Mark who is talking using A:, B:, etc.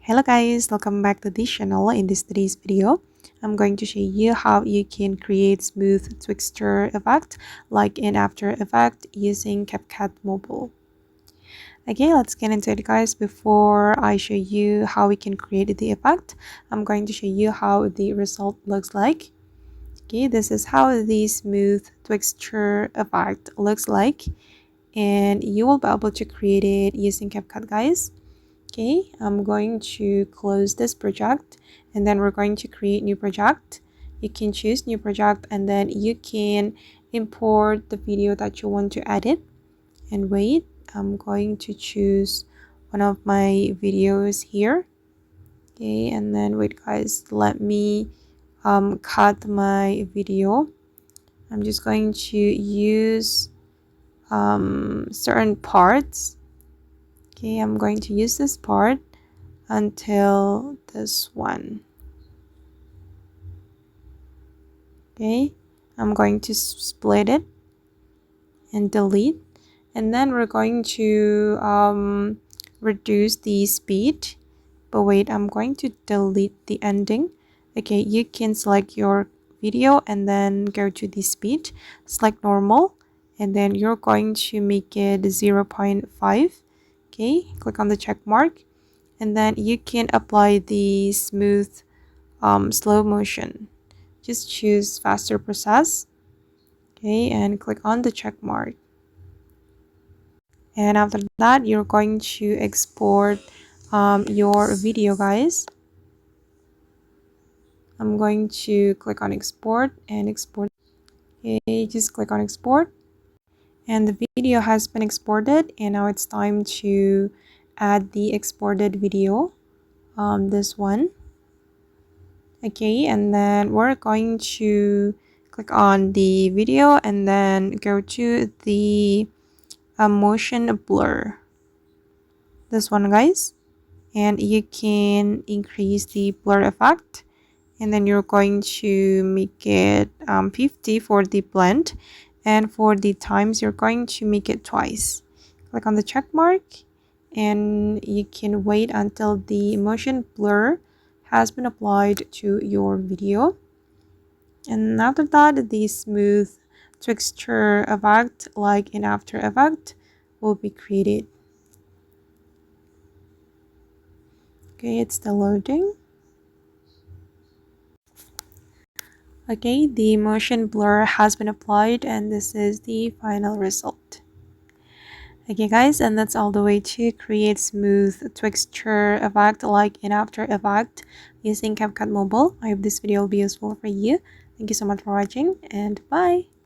A: Hello guys, welcome back to this channel. In today's video, I'm going to show you how you can create smooth Twixtor effect like in After Effects using CapCut Mobile. Okay, let's get into it guys. Before I show you how we can create the effect, I'm going to show you how the result looks like. Okay, this is how the smooth Twixtor effect looks like, and you will be able to create it using CapCut guys. Okay, I'm going to close this project and then we're going to create new project. You can choose new project and then you can import the video that you want to edit. And wait, I'm going to choose one of my videos here. Okay, and then wait guys, let me cut my video. I'm just going to use certain parts. Okay, I'm going to use this part until this one. Okay, I'm going to split it and delete, and then we're going to reduce the speed. But wait, I'm going to delete the ending. Okay, you can select your video and then go to the speed, select normal, and then you're going to make it 0.5. Okay, click on the check mark, and then you can apply the smooth slow motion. Just choose faster process. Okay, and click on the check mark, and after that you're going to export your video guys. I'm going to click on export and export. Okay, just click on export, and the video has been exported, and now it's time to add the exported video, this one. Okay, and then we're going to click on the video and then go to the motion blur, this one guys, and you can increase the blur effect, and then you're going to make it 50 for the blend, and for the times you're going to make it twice. Click on the check mark, and you can wait until the motion blur has been applied to your video, and after that the smooth Twixtor effect like in After Effects will be created. Okay, it's still loading. Okay, the motion blur has been applied and this is the final result. Okay guys, and that's all the way to create smooth Twixtor effect like in After Effects using CapCut Mobile. I hope this video will be useful for you. Thank you so much for watching, and bye!